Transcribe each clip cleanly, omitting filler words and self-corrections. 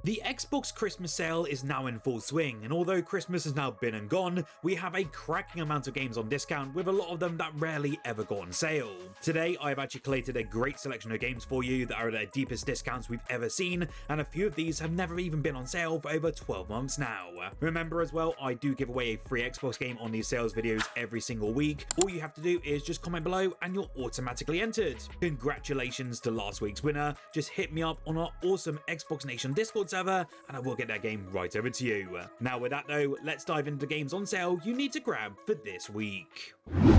The Xbox Christmas sale is now in full swing, and although Christmas has now been and gone, we have a cracking amount of games on discount, with a lot of them that rarely ever go on sale. Today, I've actually collated a great selection of games for you that are at their deepest discounts we've ever seen, and a few of these have never even been on sale for over 12 months now. Remember as well, I do give away a free Xbox game on these sales videos every single week. All you have to do is just comment below and you're automatically entered. Congratulations to last week's winner. Just hit me up on our awesome Xbox Nation Discord server and I will get that game right over to you. Now with that though, let's dive into the games on sale you need to grab for this week.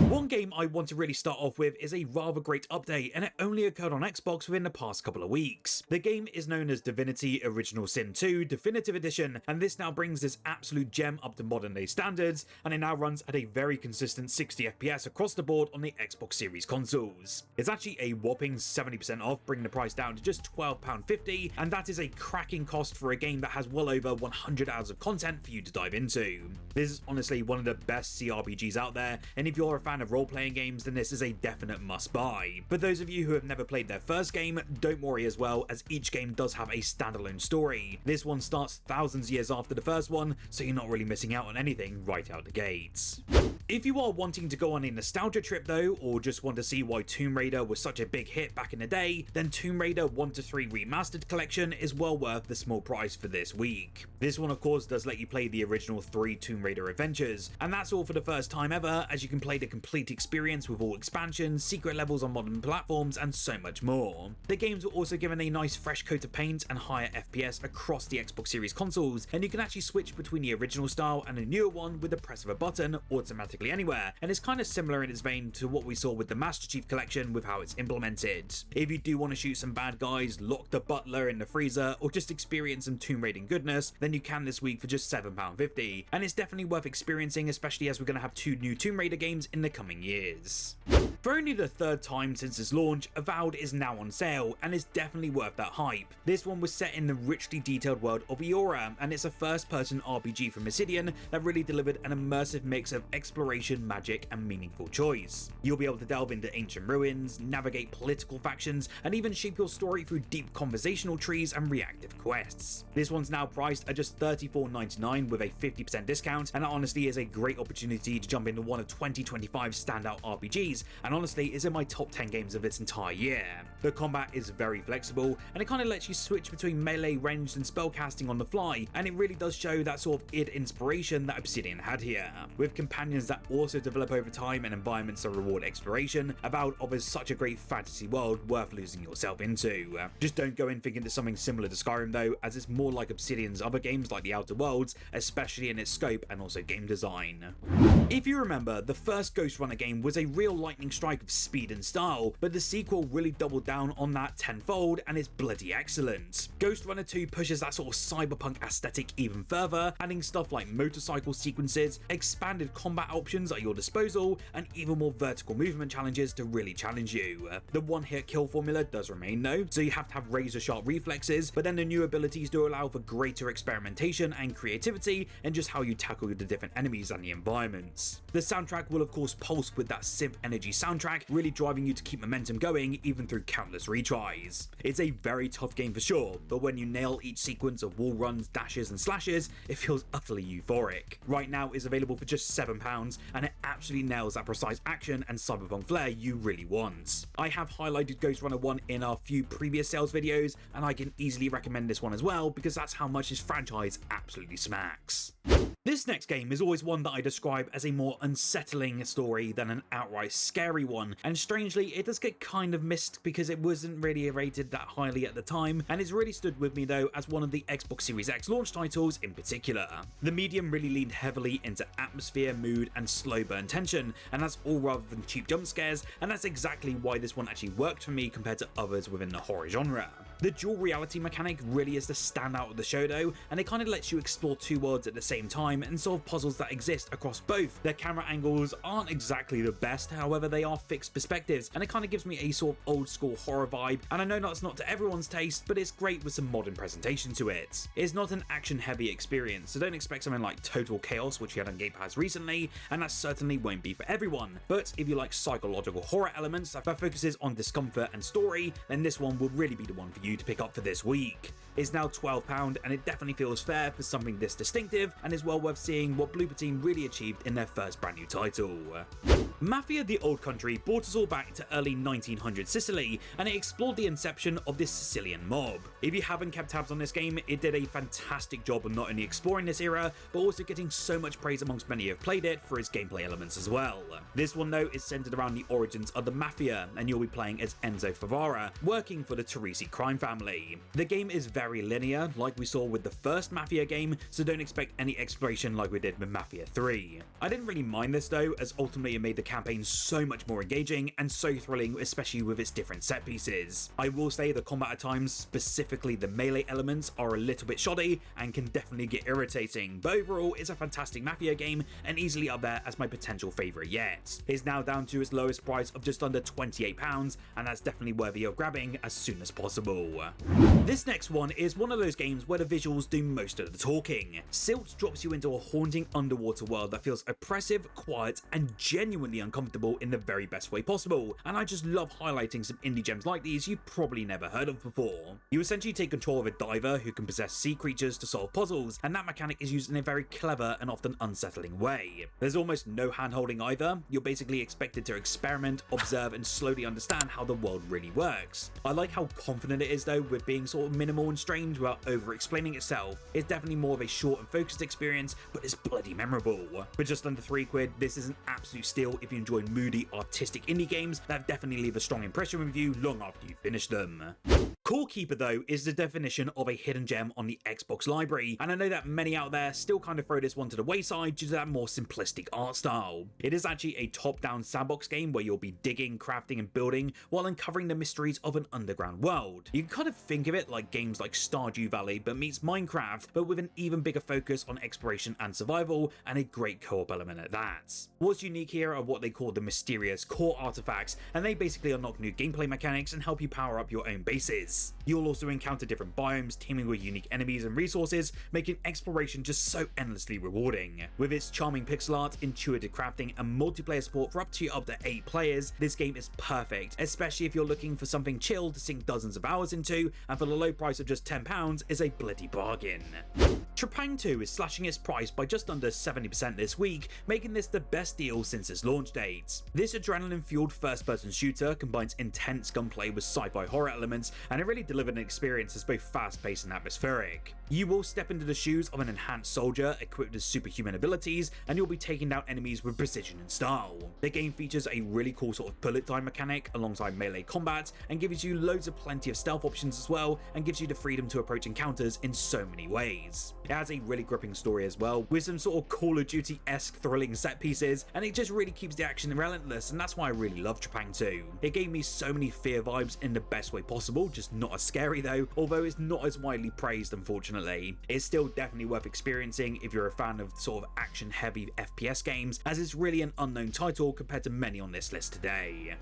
One game I want to really start off with is a rather great update, and it only occurred on Xbox within the past couple of weeks. The game is known as Divinity Original Sin 2 Definitive Edition, and this now brings this absolute gem up to modern day standards, and it now runs at a very consistent 60 FPS across the board on the Xbox Series consoles. It's actually a whopping 70% off, bringing the price down to just £12.50, and that is a cracking cost for a game that has well over 100 hours of content for you to dive into. This is honestly one of the best CRPGs out there, and if you're a fan of role-playing games, then this is a definite must-buy. For those of you who have never played their first game, don't worry as well, as each game does have a standalone story. This one starts thousands of years after the first one, so you're not really missing out on anything right out the gates. If you are wanting to go on a nostalgia trip though, or just want to see why Tomb Raider was such a big hit back in the day, then Tomb Raider 1-3 Remastered Collection is well worth the small price for this week. This one of course does let you play the original 3 Tomb Raider adventures, and that's all for the first time ever, as you can play the complete experience with all expansions, secret levels on modern platforms, and so much more. The games were also given a nice fresh coat of paint and higher FPS across the Xbox Series consoles, and you can actually switch between the original style and the newer one with the press of a button automatically anywhere, and it's kind of similar in its vein to what we saw with the Master Chief Collection with how it's implemented. If you do want to shoot some bad guys, lock the butler in the freezer, or just experience some Tomb Raiding goodness, then you can this week for just £7.50, and it's definitely worth experiencing, especially as we're going to have 2 new Tomb Raider games in the coming years. For only the 3rd time since its launch, Avowed is now on sale, and is definitely worth that hype. This one was set in the richly detailed world of Eora, and it's a first-person RPG from Obsidian that really delivered an immersive mix of exploration, magic, and meaningful choice. You'll be able to delve into ancient ruins, navigate political factions, and even shape your story through deep conversational trees and reactive quests. This one's now priced at just $34.99 with a 50% discount, and that honestly is a great opportunity to jump into one of 2025's standout RPGs, and honestly is in my top 10 games of this entire year. The combat is very flexible, and it kind of lets you switch between melee, ranged, and spellcasting on the fly, and it really does show that sort of id inspiration that Obsidian had here. With companions that also develop over time and environments that reward exploration, Avowed offers such a great fantasy world worth losing yourself into. Just don't go in thinking it's something similar to Skyrim though, as it's more like Obsidian's other games like The Outer Worlds, especially in its scope and also game design. If you remember, the first Ghostrunner game was a real lightning strike of speed and style, but the sequel really doubled down on that tenfold and is bloody excellent. Ghostrunner 2 pushes that sort of cyberpunk aesthetic even further, adding stuff like motorcycle sequences, expanded combat options at your disposal, and even more vertical movement challenges to really challenge you. The one-hit kill formula does remain though, so you have to have razor-sharp reflexes, but then the new abilities do allow for greater experimentation and creativity in just how you tackle the different enemies and the environments. The soundtrack will of course pulse with that synth energy soundtrack, really driving you to keep momentum going even through countless retries. It's a very tough game for sure, but when you nail each sequence of wall runs, dashes, and slashes, it feels utterly euphoric. Right now it's available for just £7, and it absolutely nails that precise action and cyberpunk flair you really want. I have highlighted Ghostrunner 1 in our few previous sales videos, and I can easily recommend this one as well because that's how much this franchise absolutely smacks. This next game is always one that I describe as a more unsettling story than an outright scary one, and strangely it does get kind of missed because it wasn't really rated that highly at the time, and it's really stood with me though as one of the Xbox Series X launch titles in particular. The medium really leaned heavily into atmosphere, mood, and slow burn tension, and that's all rather than cheap jump scares, and that's exactly why this one actually worked for me compared to others within the horror genre. The dual reality mechanic really is the standout of the show though, and it kind of lets you explore 2 worlds at the same time and solve puzzles that exist across both. Their camera angles aren't exactly the best, however they are fixed perspectives, and it kind of gives me a sort of old school horror vibe, and I know that's not to everyone's taste, but it's great with some modern presentation to it. It's not an action heavy experience, so don't expect something like Total Chaos, which we had on Game Pass recently, and that certainly won't be for everyone. But if you like psychological horror elements that focuses on discomfort and story, then this one will really be the one for you to pick up for this week. is now £12, and it definitely feels fair for something this distinctive, and is well worth seeing what Bloober Team really achieved in their first brand new title. Mafia The Old Country brought us all back to early 1900 Sicily, and it explored the inception of this Sicilian mob. If you haven't kept tabs on this game, it did a fantastic job of not only exploring this era, but also getting so much praise amongst many who have played it for its gameplay elements as well. This one though is centered around the origins of the Mafia, and you'll be playing as Enzo Favara, working for the Teresi crime family. The game is very linear, like we saw with the first Mafia game, so don't expect any exploration like we did with Mafia 3. I didn't really mind this though, as ultimately it made the campaign so much more engaging and so thrilling, especially with its different set pieces. I will say the combat at times, specifically the melee elements, are a little bit shoddy and can definitely get irritating, but overall it's a fantastic Mafia game and easily up there as my potential favourite yet. It's now down to its lowest price of just under £28, and that's definitely worthy of grabbing as soon as possible. This next one is one of those games where the visuals do most of the talking. Silt drops you into a haunting underwater world that feels oppressive, quiet, and genuinely uncomfortable in the very best way possible, and I just love highlighting some indie gems like these you've probably never heard of before. You essentially take control of a diver who can possess sea creatures to solve puzzles, and that mechanic is used in a very clever and often unsettling way. There's almost no hand-holding either. You're basically expected to experiment, observe, and slowly understand how the world really works. I like how confident it is though, with being sort of minimal and strange without over-explaining itself. It's definitely more of a short and focused experience, but it's bloody memorable. For just under £3, this is an absolute steal if you enjoy moody, artistic indie games that definitely leave a strong impression with you long after you finish them. Core Keeper though is the definition of a hidden gem on the Xbox library, and I know that many out there still kind of throw this one to the wayside due to that more simplistic art style. It is actually a top-down sandbox game where you'll be digging, crafting, and building while uncovering the mysteries of an underground world. You can kind of think of it like games like Stardew Valley but meets Minecraft, but with an even bigger focus on exploration and survival, and a great co-op element at that. What's unique here are what they call the mysterious core artifacts, and they basically unlock new gameplay mechanics and help you power up your own bases. You'll also encounter different biomes teeming with unique enemies and resources, making exploration just so endlessly rewarding. With its charming pixel art, intuitive crafting, and multiplayer support for up to 8 players, this game is perfect, especially if you're looking for something chill to sink dozens of hours into, and for the low price of just £10 is a bloody bargain. Trepang 2 is slashing its price by just under 70% this week, making this the best deal since its launch date. This adrenaline-fueled first-person shooter combines intense gunplay with sci-fi horror elements, and it really delivered an experience that's both fast-paced and atmospheric. You will step into the shoes of an enhanced soldier equipped with superhuman abilities, and you'll be taking down enemies with precision and style. The game features a really cool sort of bullet time mechanic alongside melee combat, and gives you plenty of stealth options as well, and gives you the freedom to approach encounters in so many ways. It has a really gripping story as well, with some sort of Call of Duty-esque thrilling set pieces, and it just really keeps the action relentless, and that's why I really love Trepang 2. It gave me so many fear vibes in the best way possible, just not as scary though, although it's not as widely praised unfortunately. It's still definitely worth experiencing if you're a fan of sort of action-heavy FPS games, as it's really an unknown title compared to many on this list today.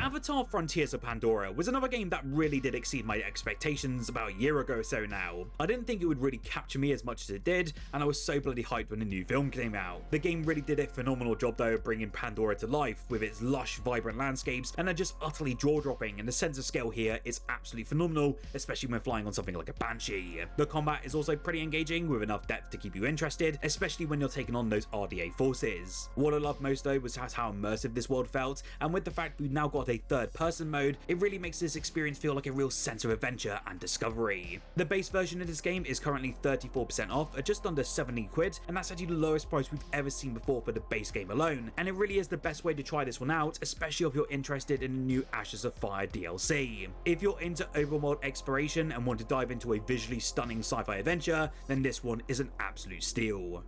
Avatar: Frontiers of Pandora was another game that really did exceed my expectations about a year ago or so now. I didn't think it would really capture me as much as it did, and I was so bloody hyped when the new film came out. The game really did a phenomenal job though of bringing Pandora to life with its lush, vibrant landscapes, and they're just utterly jaw-dropping, and the sense of scale here is absolutely phenomenal, especially when flying on something like a Banshee. The combat is also pretty engaging with enough depth to keep you interested, especially when you're taking on those RDA forces. What I loved most though was just how immersive this world felt, and with the fact we've now got a third-person mode, it really makes this experience feel like a real sense of adventure and discovery. The base version of this game is currently 34% off at just under £70, and that's actually the lowest price we've ever seen before for the base game alone, and it really is the best way to try this one out, especially if you're interested in the new Ashes of Fire DLC. If you're into open world exploration and want to dive into a visually stunning sci-fi adventure, then this one is an absolute steal.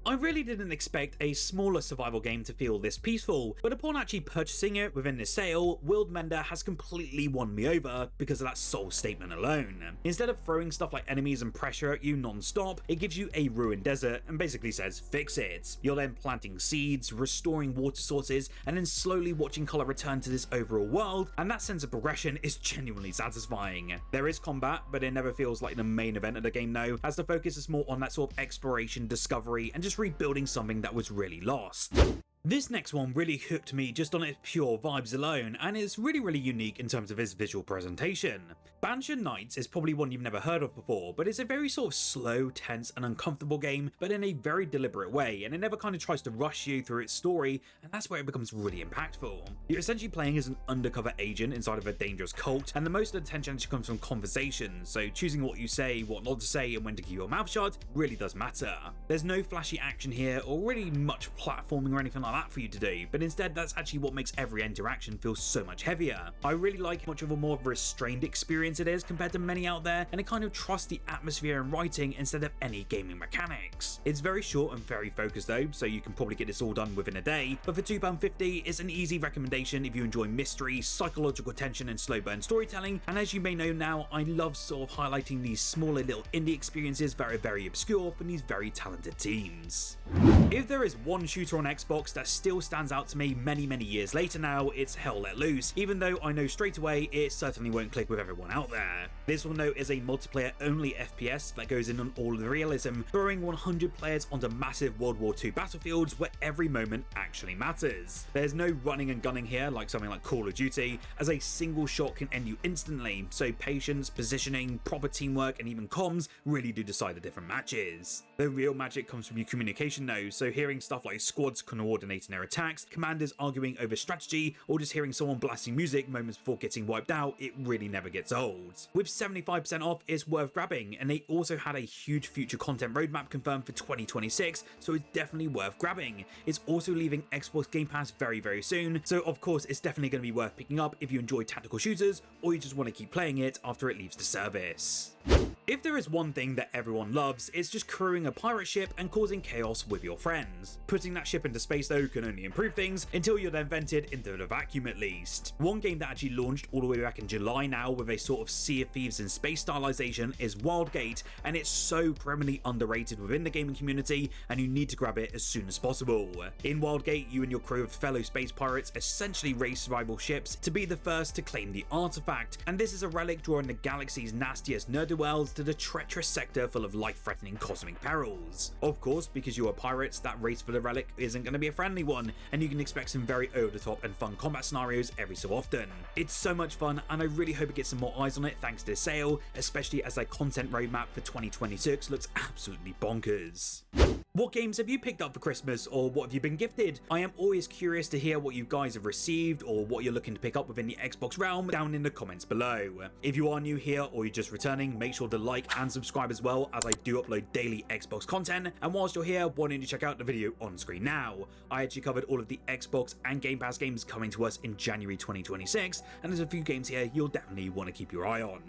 I really didn't expect a smaller survival game to feel this peaceful, but upon actually purchasing it within this sale, Wildmender has completely won me over because of that sole statement alone. Instead of throwing stuff like enemies and pressure at you non-stop, it gives you a ruined desert and basically says fix it. You're then planting seeds, restoring water sources, and then slowly watching colour return to this overall world, and that sense of progression is genuinely satisfying. There is combat, but it never feels like the main event of the game though, as the focus is more on that sort of exploration, discovery, and just rebuilding something that was really lost. This next one really hooked me just on its pure vibes alone, and it's really unique in terms of its visual presentation. Bahnsen Knights is probably one you've never heard of before, but it's a very sort of slow, tense and uncomfortable game, but in a very deliberate way, and it never kind of tries to rush you through its story, and that's where it becomes really impactful. You're essentially playing as an undercover agent inside of a dangerous cult, and the most of the tension actually comes from conversations, so choosing what you say, what not to say, and when to keep your mouth shut really does matter. There's no flashy action here, or really much platforming or anything like that for you to do, but instead that's actually what makes every interaction feel so much heavier. I really like how much of a more restrained experience it is compared to many out there, and it kind of trusts the atmosphere and writing instead of any gaming mechanics. It's very short and very focused though, so you can probably get this all done within a day, but for £2.50 it's an easy recommendation if you enjoy mystery, psychological tension and slow burn storytelling, and as you may know now, I love sort of highlighting these smaller little indie experiences that are very obscure from these very talented teams. If there is one shooter on Xbox that still stands out to me many years later now, it's Hell Let Loose, even though I know straight away it certainly won't click with everyone out there. This one though is a multiplayer only FPS that goes in on all of the realism, throwing 100 players onto massive World War II battlefields where every moment actually matters. There's no running and gunning here like something like Call of Duty, as a single shot can end you instantly, so patience, positioning, proper teamwork and even comms really do decide the different matches. The real magic comes from your communication though, so hearing stuff like squads coordinating their attacks, commanders arguing over strategy, or just hearing someone blasting music moments before getting wiped out, it really never gets old. With 75% off, it's worth grabbing, and they also had a huge future content roadmap confirmed for 2026, so it's definitely worth grabbing. It's also leaving Xbox Game Pass very soon, so of course it's definitely going to be worth picking up if you enjoy tactical shooters, or you just want to keep playing it after it leaves the service. If there is one thing that everyone loves, it's just crewing a pirate ship and causing chaos with your friends. Putting that ship into space though can only improve things until you're then vented into the vacuum at least. One game that actually launched all the way back in July now with a sort of Sea of Thieves in space stylization is Wildgate, and it's so criminally underrated within the gaming community and you need to grab it as soon as possible. In Wildgate, you and your crew of fellow space pirates essentially race rival ships to be the first to claim the artifact, and this is a relic drawing the galaxy's nastiest ne'er-do-wells to the treacherous sector full of life-threatening cosmic perils. Of course, because you are pirates, that race for the relic isn't going to be a friendly one, and you can expect some very over-the-top and fun combat scenarios every so often. It's so much fun, and I really hope it gets some more eyes on it thanks to the sale, especially as their content roadmap for 2026 looks absolutely bonkers. What games have you picked up for Christmas, or what have you been gifted? I am always curious to hear what you guys have received or what you're looking to pick up within the Xbox realm down in the comments below. If you are new here or you're just returning, make sure to like and subscribe as well, as I do upload daily Xbox content, and whilst you're here, why don't you check out the video on screen now. I actually covered all of the Xbox and Game Pass games coming to us in January 2026, and there's a few games here you'll definitely want to keep your eye on.